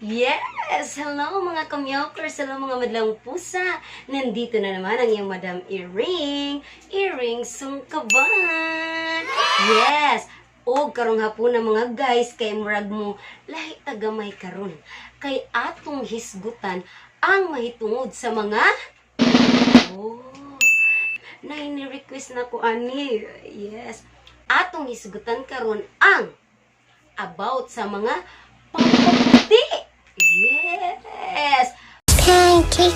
Yes! Hello mga kamyokers! Hello mga madlang pusa! Nandito na naman ang iyong Madam Iring! Iring Sungkaban! Yes! O karong hapon na mga guys, kay murag mo lahi tagamay karon. Kay atong hisgutan ang mahitungod sa mga... Oh! Ni-request na ko ani. Yes! Atong hisgutan karon ang about sa mga pampaputi. Yes! Pancake.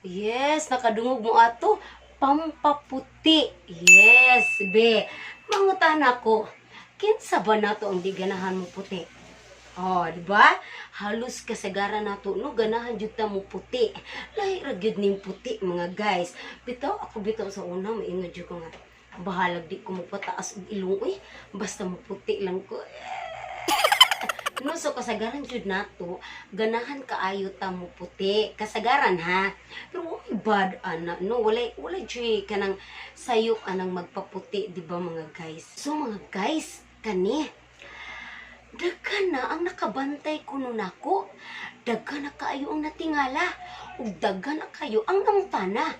Yes, nakadungog mo ato. Pampaputi. Yes, be. Mangutan ako. Kinsa ba nato ang di ganahan mo puti? Oh, di ba? Halos kasagaran nato no ganahan jud ta mo puti. Lahi ra gyud ning puti mga guys. Bitaw ako bitaw sa una maingod jud ko nga. Bahalag di ko magpataas og ilong uy. Basta mo puti lang ko. No, so kasagaran jud nato ganahan kaayo ta mo puti. Kasagaran ha. Pero why bad ana no wala jud kanang sayop anang magpaputi di ba mga guys. So mga guys, kani daghan na ang nakabantay kuno nako. Daghan na kaayo ang natingala. Ug daghan na kayo ang namutana.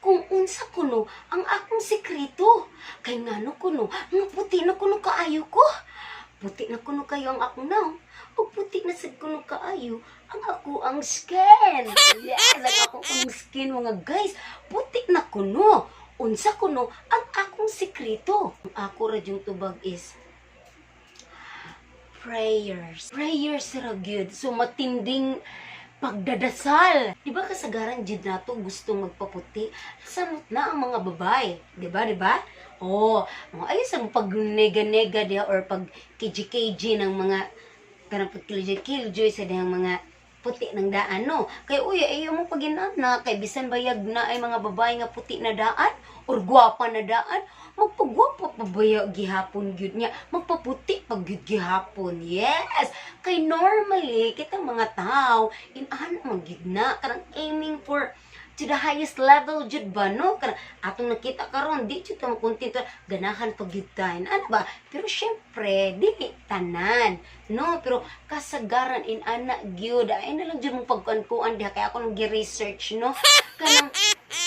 Kung unsa kuno ang akong sekreto. Kay ngano kuno, nga puti na kuno kaayo ko. Puti na kuno kayo ang akong naw. Ug puti na sad kuno kaayo ang ako ang skin. Yes, ang ako ang skin mga guys. Puti na kuno. Unsa kuno ang akong sekreto. Ang ako ra yung tubag is prayers. Prayers ra gyud. So matinding pagdadasal. Di ba kasagaran jud nato gustong magpaputi? Samot na ang mga babae. Di ba? Di ba? Oh, ayos ang pag-nega-nega diha or pag kg ng mga kanang pag-killjoy sa dihang mga puti ng daan, no? Kay uy, ayaw mo paginana, kay bisan bayag na ay mga babae nga puti na daan or gwapa na daan, magpagwapa pa baya gihapon gyud niya, magpaputi pag gyud gihapon. Yes, kay normally kitang mga tao inana man gyud na kanang aiming for to the highest level jud ba, no? Kanang atong nakita karon di jud ta makontento ganahan pag gyud tayo. Ano ba? Pero syempre dili tanan, no? Pero kasagaran inana gyud ay na lang jud mo pagkuan diha kay ako nang gi-research, no? Kanang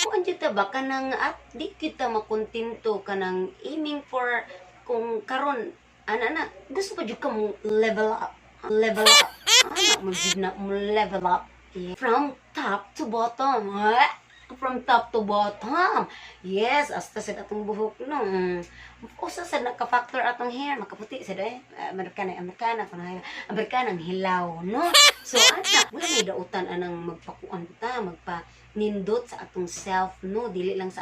kuan jud ta ba kanang at di kita makontento kanang aiming for kung karon ana gusto pa jud ka mo level up ana mo jud na mo level up. Yeah. From top to bottom. From top to bottom. Yes, hasta sa atong buhok no. Usa sa naka-factor atong hair, makaputi sa day. Amerikana ang hilaw, no? So ana, wala may dautan anang magpakuan ta, magpa-nindot sa atong self, no? Dili man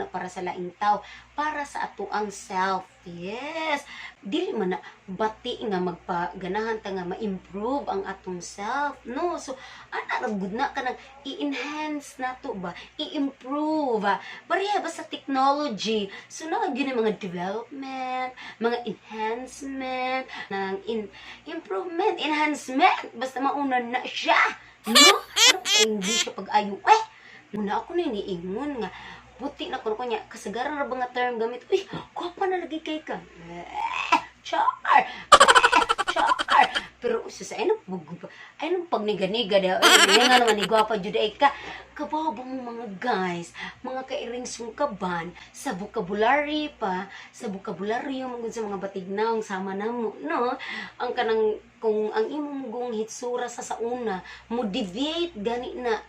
na para sa laing tao, para sa ato ang self. Yes. Dili man na bati nga magpaganahan ta nga ma-improve ang atong self, no? So ana ra gud na kanang i-enhance nato ba, i-improve. Bariya ba sa technology? So na gyud mga development, mga enhancement, ng improvement, enhancement, basta mauna na siya, no? Ano pa English siya pag-ayo? Muna ako na iniingon nga puti na kuno niya kasagaran ra ba nga term gamit. Uy, gwapa na lagi kay ka. Char. Pero sa ano pag niga-niga daw. Nga naman ni gwapa jud ay ka. Kabaw ba mo mga guys, mga kairing sungkaban sa vocabulary pa, sa vocabulary yung sa mga batignaong sama namo, no? Ang kanang kung ang imong gong hitsura sa sauna, mo deviate gani na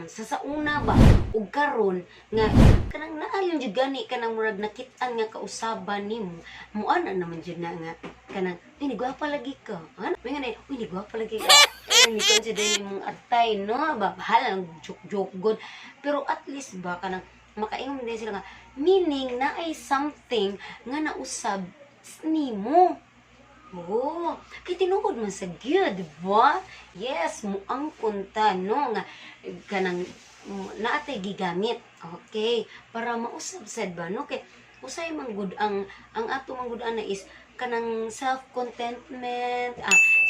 sa sauna ba ug karon nga kanang naayon jud gani kanang murag nakit-an nga kausaban nimo, muana naman jud na nga kanang ni gwapa lagi ka. Ano? May nga ni gwapa lagi ka. Ni consider mong atay, no? Ba bahala ng joke good. Pero at least ba kanang makaingon din sila nga meaning na ay something nga nausab nimo. Oh, kay tinuod man sa gyud, ba? Yes, mo ang punta no nga kanang naatay gigamit. Okay, para mausab sad ba no kay usay man gud ang ato man gud ana is kanang self-contentment,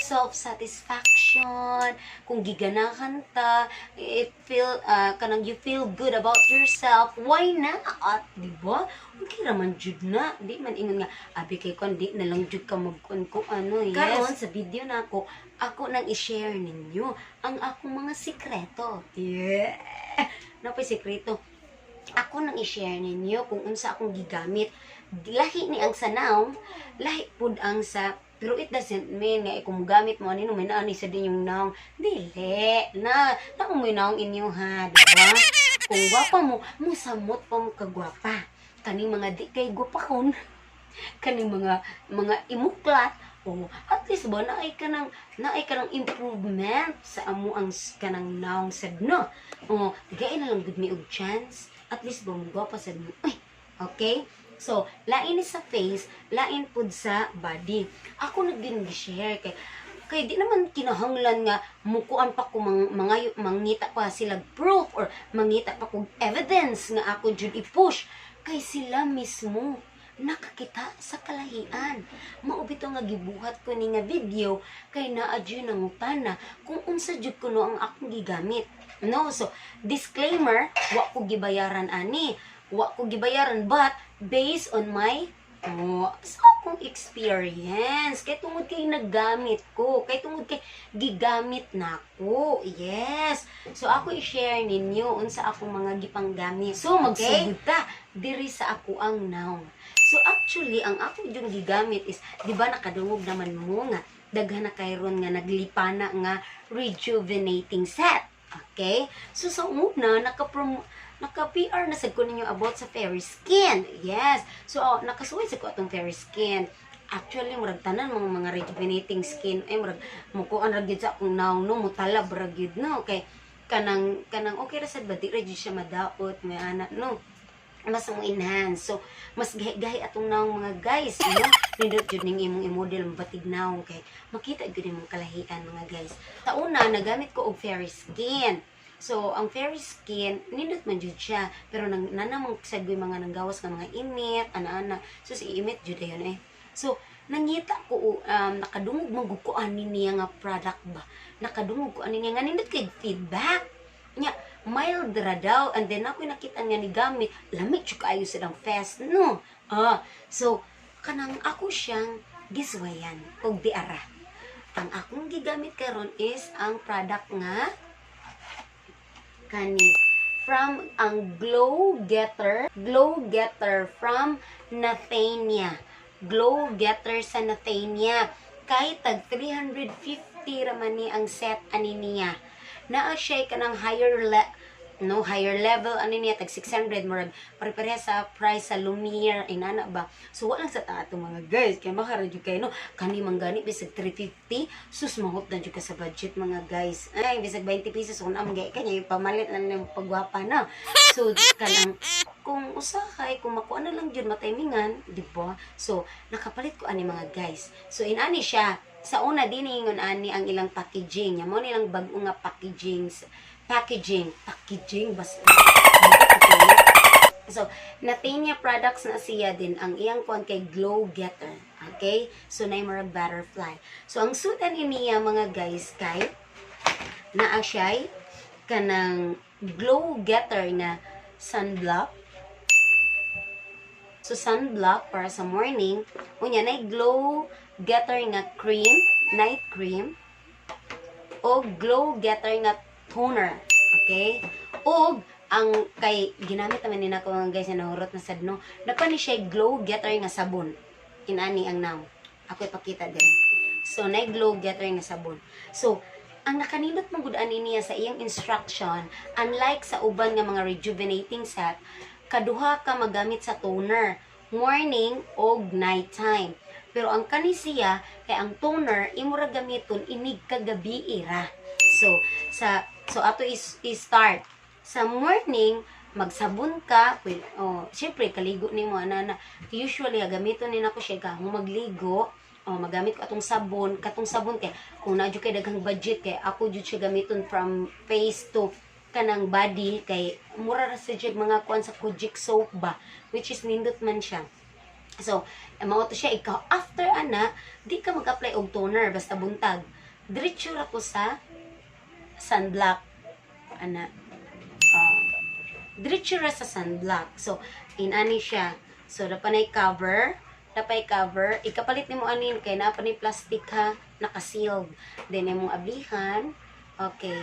self-satisfaction, kung giganahan ta, kanang you feel good about yourself, why not? Di ba? Okay raman jud na. Di man ingon nga, abi kay kon di na lang jud ka magkuan ko ano. Yes. Karon sa video na ako nang i-share ninyo ang akong mga sikreto. Yeah. Napay sikreto. Ako nang i-share ninyo kung unsa akong gigamit. Lahi ni ang sanaw, lahi pud ang sa, pero it doesn't mean nga kung gamit mo anino may naani sa din yung naong. Dili na mo naong inyo ha, diba? Kung gwapa mo, musamot pa mo kagwapa. Kaning mga di kay gwapakon, kaning mga imuklat, o at least ba naay ka ng improvement sa amo ang kanang naong sad no. O digay na lang gud mi og chance. At least ba mo gwapa sad mo. Okay? So, lain sa face, lain pud sa body. Ako nag-share kay di naman kinahanglan nga mukuan pa ko mangita pa sila proof or mangita pa ko evidence nga ako jud i-push kay sila mismo nakakita sa kalahian. Maubito nga gibuhat ko ni nga video kay naa jud nangutana kung unsa jud kuno ang akong gigamit. No, so disclaimer, wa ko gibayaran ani. Wa ko gibayaran but based on my sa akong experience. Kay tungod kay naggamit ko. Kay tungod kay gigamit nako. Yes. So ako i-share ninyo unsa akong mga gipanggamit. So magsugod ta diri sa ako ang noun. So actually ang ako yung gigamit is, di ba nakadungog naman mo nga daghan na kayron nga naglipana nga rejuvenating set. Okay? So sa una naka-PR na sad ko ninyo about sa fairy skin. Yes. So nakasuway sa ko atong fairy skin. Actually murag tanan mga rejuvenating skin ay murag mukuan ra gyud sa akong naong no mutalab ra gyud no kay kanang okay ra sad ba di ra gyud siya madaot may ana no. Mas mo enhance. So, mas gahi atong naong mga guys, no? Nindot jud ning imong i-model mabatig naong kay makita gyud imong kalahian mga guys. Sa una nagamit ko og fairy skin. So, ang fairy skin nindot man jud siya, pero nanamang sagay mga nanggawas nga mga imit, ana-ana. So, si imit jud ayon eh. So, nangita ko nakadungog magud ko ani niya nga product ba. Nakadungog ko ani niya nga nindot kay feedback. Nya mild ra daw, and then ako nakita nga ni gamit lamig jud kaayo silang fast no. So kanang ako siyang giswayan og diara. Ang akong gigamit karon is ang product nga kani from ang Glow Getter from Nathania. Glow Getter sa Nathania. Kay tag 350 raman ni ang set ani niya. Naa siya kanang higher level ani niya tag 600 murag pare-pareha sa price sa Lumiere inana ba. So wala sa ato mga guys kay makaradyo kay no kani manggani bisag 350 sus mahot na jud ka sa budget mga guys. Ay bisag 20 pesos kun am gay kanya pamalit lang ng pagwapa na. So kanang kung usahay kung makuha na lang jud matimingan, di ba? So nakapalit ko ani mga guys. So inani siya sa una diningon ani ang ilang packaging. Amo nilang bag-o nga packaging basta. So Nathania products na siya din ang iyang kuan kay Glow Getter. Okay? So na murag butterfly. So ang sudan niya mga guys kay naa siya kanang Glow Getter nga sunblock. So sunblock para sa morning, unya na Glow Getter nga cream, night cream, o Glow Getter nga toner. Okay? O ang kay ginamit naman ni nako mga guys na nahurot na sad no. Napani siya Glow Getter nga sabon. Inani ang naw. Ako ipakita din. So na Glow Getter nga sabon. So ang nakanindot mong gud ani niya sa iyang instruction, unlike sa uban nga mga rejuvenating set, kaduha ka magamit sa toner, morning o nighttime. Pero ang kani siya kay ang toner imo ra gamiton inig kagabi ira. So ato is start sa morning magsabon ka, syempre kaligo nimo ana. Usually gamiton ni nako siya kung magligo, magamit ko atong sabon, kay kung na jud kay daghang budget kay ako jud siya gamiton from face to kanang body kay mura ra sa jud mga kuan sa Kojic soap ba, which is nindot man siya. So, mao to siya ikaw after ana, di ka mag-apply og toner basta buntag. Diretso ra ko sa sunblock ana. Diretso ra sa sunblock. So, inani siya. So, dapanay cover, ikapalit nimo anin kay naa pa ni plastic ha, naka-sealed. Then imong ablihan. Okay.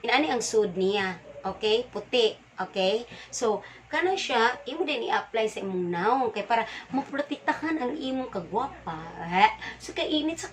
Inani ang sud niya. Okay? Puti. Okay? So, kana siya, imo din i-apply sa imong naong kay para maprotektahan ang imong kagwapa. So, kay init sa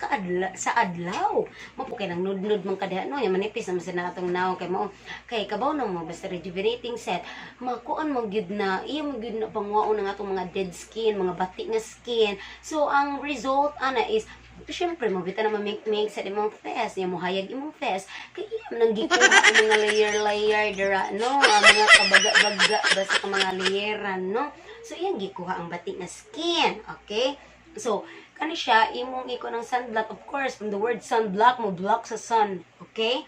adlaw. Mapo kay nang nudnud man kada no, ya manipis naman sa natong naong kay mao. Kay kabaw na mo basta rejuvenating set. Makuan mo gyud na, iya mo gyud na pangwaon ng atong mga dead skin, mga bati nga skin. So, ang result ana is siyempre, mabita na mamig-mig sa imong face, yung muhayag imong face, kaya iyam nang gikuha ang mga layer-layer, dira, no? Ang mga kabaga-baga, basta ka mga layeran, no? So, iyang gikuha ang bati nga skin, okay? So, kani siya, imong iko ng sunblock, of course, from the word sunblock, mo block sa sun, okay?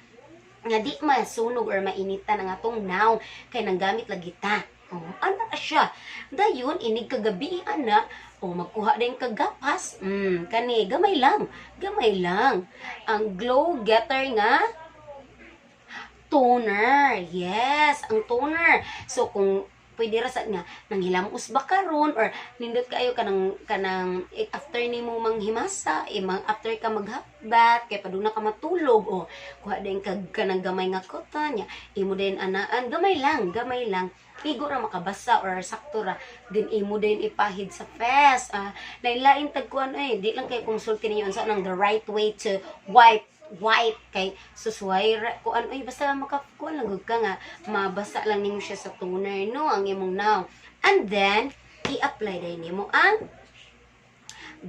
Nga di masunog or mainitan ang atong now, kaya nanggamit lagi ta. Oh, ana na siya. Dayon, inig kagabi, ana, magkuha din kagapas. Kani, gamay lang. Gamay lang. Ang glow getter nga toner. Yes, ang toner. So, kung pwede rasa nga, nanghilamos ba karon or nindot kayo kanang after nimo manghimasa, after ka maghabat, kay paduna ka matulog, o kuha din kanang gamay nga cotton, imo din anaan, gamay lang. Igo ra makabasa or sakto ra din imo din ipahid sa face. Lain-lain tagkuan di lang kay konsulti ninyo unsa nang the right way to wipe kay susway kuan basta makakuan lang gud ka nga mabasa lang nimo siya sa toner no ang imong now. And then i-apply din nimo ang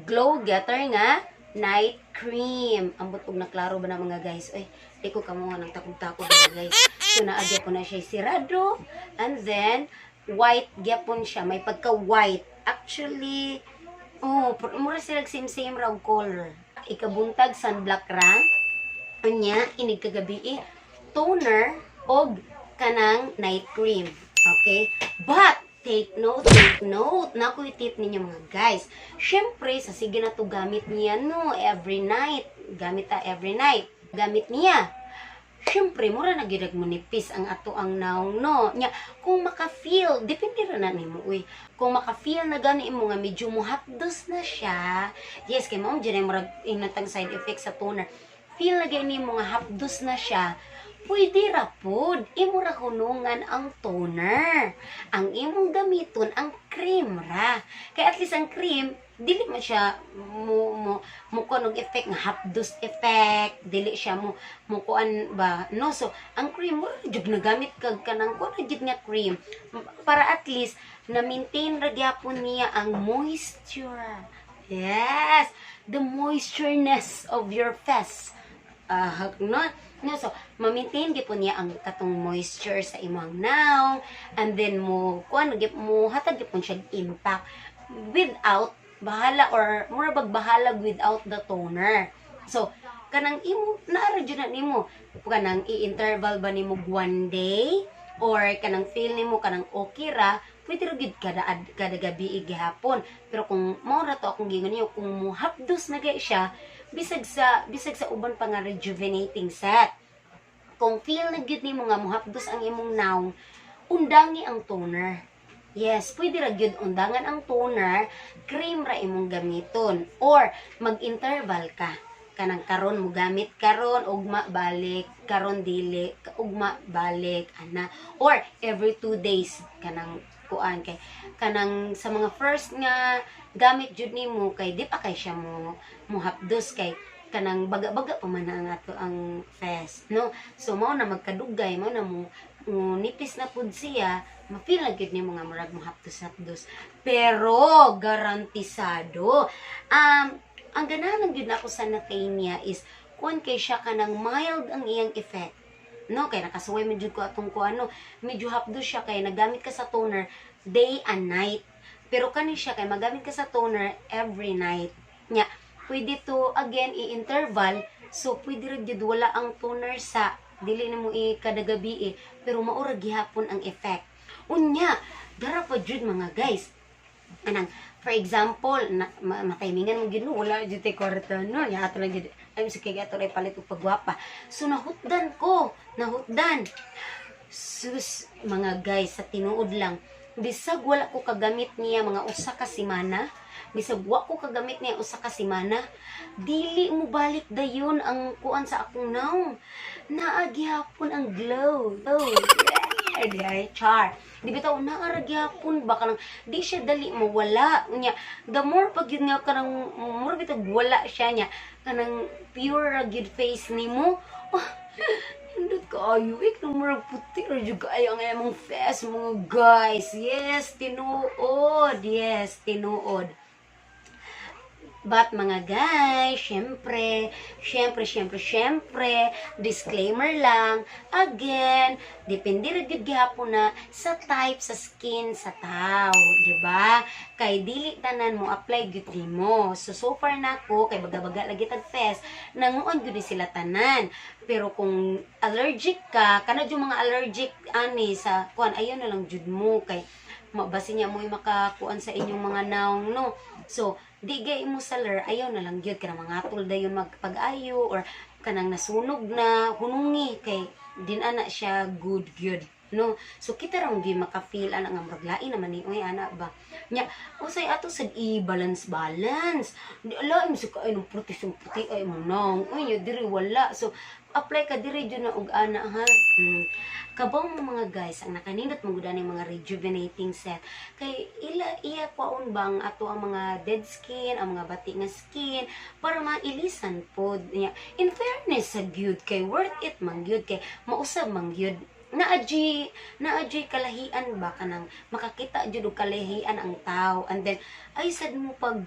glow getter nga night cream. Ambot og naklaro ba na mga guys? Di ko kamo nga nang takog-takog mga guys. So, naagya ko na siya sirado. And then, white gyapon siya. May pagka-white. Actually, mura sila same raw color. Ikabuntag, sunblock ra. Anya, inig kagabi toner o kanang night cream. Okay? But, take note. Naku, tip ninyo mga guys. Siyempre, sa sige na to gamit niya, no? Every night. Gamit niya. Siyempre, mura na gidag mo nipis ang ato ang naong, no? Nya, kung maka-feel, depende rin na nimo, kung maka-feel na gani mo nga medyo muhapdos na siya, yes, kay maong dyan ay marag inatang side effects sa toner, feel na gani mo nga hapdos na siya, pwede ra pod, imo ra hunungan ang toner. Ang imong gamiton, ang cream ra. Kaya at least ang cream, dili man siya mo kunog effect nga hapdos effect, dili siya mo kuan ba no. So ang cream mo jud nagamit kag kanang kuan jud nga cream para at least na maintain ra gyapon niya ang moisture. Yes, the moistureness of your face. No, so ma-maintain gyapon niya ang katong moisture sa imong now, and then mo hatag gyapon siya impact without bahala or mura bahala without the toner. So kanang imo naara jud na nimo kanang i-interval ba nimo 1 day or kanang feel nimo kanang okay ra, pwede ra gid kada gabi gihapon. Pero kung mao ra to akong gingon niyo, kung muhapdos na gay siya bisag sa uban pa nga rejuvenating set, kung feel na gid nimo nga muhapdos ang imong now, undangi ang toner. Yes, pwede ra gyud undangan ang toner, cream ra imong gamiton or mag-interval ka. Kanang karon mo gamit karon, ugma balik, karon dili, ugma balik ana, or every 2 days kanang kuan kay kanang sa mga first nga gamit jud nimo kay di pa kay siya mo hapdos kay kanang baga-baga pa man ang ato ang face, no? So mao na magkadugay, mao na mo nipis na pud siya, ma-feel lang gid nimo nga murag mo hapdos. Pero garantisado ang ganahan gyud nako sa Natania is kun kay siya kanang mild ang iyang effect, no? Kay nakasuway man jud ko atong kuano, medyo hapdos siya kay nagamit ka sa toner day and night. Pero kani siya kay magamit ka sa toner every night. Nya, pwede to again i-interval, so pwede rin jud wala ang toner sa dili na mo kada gabi pero maura gihapon ang effect. Unya, dara pa jud mga guys. Anang For example, mataymingan mo gino, wala dito kwarta, no? Ya, ato lang dito. Ay, sige, ato lang palit o pagwapa. So, nahutdan ko. Nahutdan. Sus, mga guys, sa tinuod lang. Bisag wala ko kagamit niya mga usa ka semana. Bisag wa ko kagamit niya usa ka semana. Dili mo balik dayon ang kuan sa akong naong. Naagyapon ang glow. Oh, yeah, char. Di bitaw naaragyapon ba kanang di siya dali mawala nya. The more pag yun nga kanang more bitaw wala siya nya kanang pure rugged face nimo. Oh, hindot kaayo nang murag puti ra jud kaayo ang imong face mga guys. Yes, tinuod. Yes, tinuod. But mga guys, syempre, disclaimer lang, again, depende rin gid gihapon na sa type sa skin sa tao, di ba? Kay dili tanan mo apply gyud nimo. So far nako kay baga-baga lagi tag face, nanguon gyud sila tanan. Pero kung allergic ka, kana yung mga allergic ani sa kuan, ayon na lang jud mo kay mabasi niya mo makakuan sa inyong mga naong, no? So, di gay mo saler, ayaw na lang yun, kanang mga atol dayon magpag-ayo, or kanang nasunog na, hunungi, kay din ana siya good, no? So, kita rang di maka-feel, ana nga maglain naman ni, uy, ana ba? Nya, usay ato sa i-balance, di ala, im suka, ay, nung puti, ay, mo nang, uy, diri wala, so, apply ka diri dyan na og ana, ha? Kabang mga guys ang nakanindot magudan ng mga rejuvenating set kay iya kwaon bang ato ang mga dead skin, ang mga bati nga skin para mailisan pod niya. In fairness sa gyud kay worth it man gyud kay mausab man gyud na-adji kalahian ba kanang makakita jud og kalahian ang tao, and then ay sad mo pag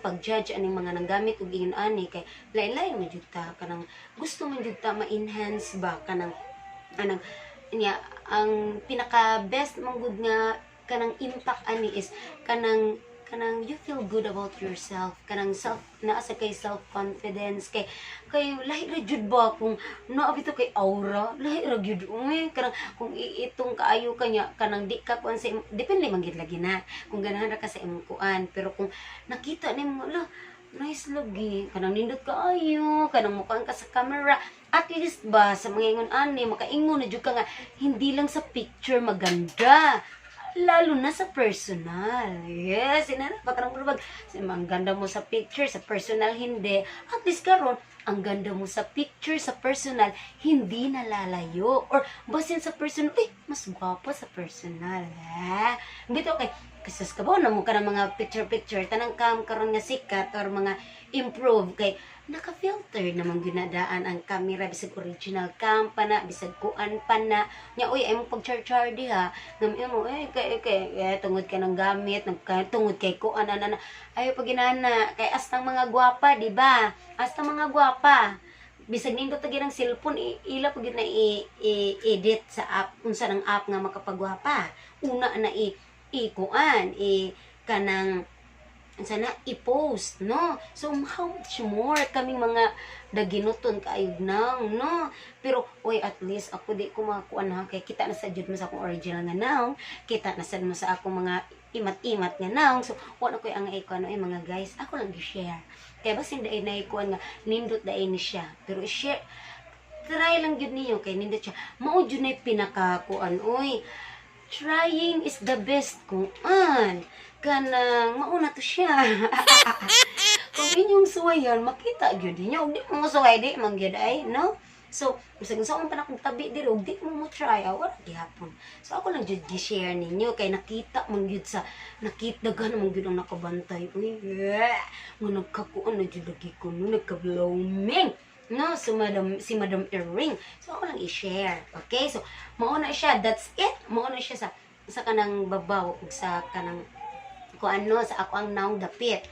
pag judge aning mga nanggamit og ingon ani kay lain-lain man jud ta kanang gusto man jud ta ma-enhance ba kanang anang niya ang pinaka best mong good nga kanang impact ani is kanang you feel good about yourself, kanang naa sa kay self confidence kay lahi ra jud ba kung naa bitaw kay aura, lahi ra jud kanang kung itong kaayo kanya kanang di ka kuan sa depende man gid lagi na kung ganahan ra ka sa imong kuan, pero kung nakita nimo nice lagi, kanang nindot kaayo, kanang mukhang ka sa camera, at least ba sa mga ingon ani makaingon na jud ka nga hindi lang sa picture maganda, lalo na sa personal. Yes, inana pa kanang bulbag, ang ganda mo sa picture, sa personal hindi. At least karon ang ganda mo sa picture, sa personal hindi nalalayo, or basin sa personal mas gwapa sa personal, ha? Bitaw kay kasas ka ba na mo ka ng mga picture tanang kam karon nga sikat or mga improve kay naka-filter namang ginadaan ang camera bisag original cam pa na bisag kuan pa na nya uy ay mo pag-char diha ngam mo kay tungod ka ng gamit tungod kay kuan ana ayo pag ginana kay astang mga gwapa di ba astang mga gwapa bisag nindot ta ginang cellphone ila pag na i-edit sa app unsa nang app nga makapagwapa una na kuan kanang sana i-post, no? So how much more kaming mga daginuton kaayod nang, no? Pero oy, at least ako di ko makuan ha kay kita na sa jud mo sa akong original nga naong, kita na sad mo sa akong mga imat-imat nga naong. So wala ko ang ikuan no mga guys, ako lang gi-share. Kaya basin dai na ikuan nga nindot dai ni siya. Pero i-share try lang jud niyo kay nindot siya. Mao jud na pinakakuan oy. Trying is the best kung kanang mauna to siya. Kung inyong suwayan, makita gyud niyo. Di mo suway, di man gyud ay, no? So, bisag sa akong panakong tabi diri, di mo try, wala gihapon. So, ako lang jud gi-share ninyo kay nakita man gyud sa nakitdagan man gyud ang nakabantay. Uy, mo nagkakuan na jud lagi ko, no nagka-blooming. No, so si Madam Earring. So, ako lang i-share. Okay? So, mauna siya. That's it. Mauna siya sa kanang babaw ug sa kanang kuan no sa ako ang naong dapit.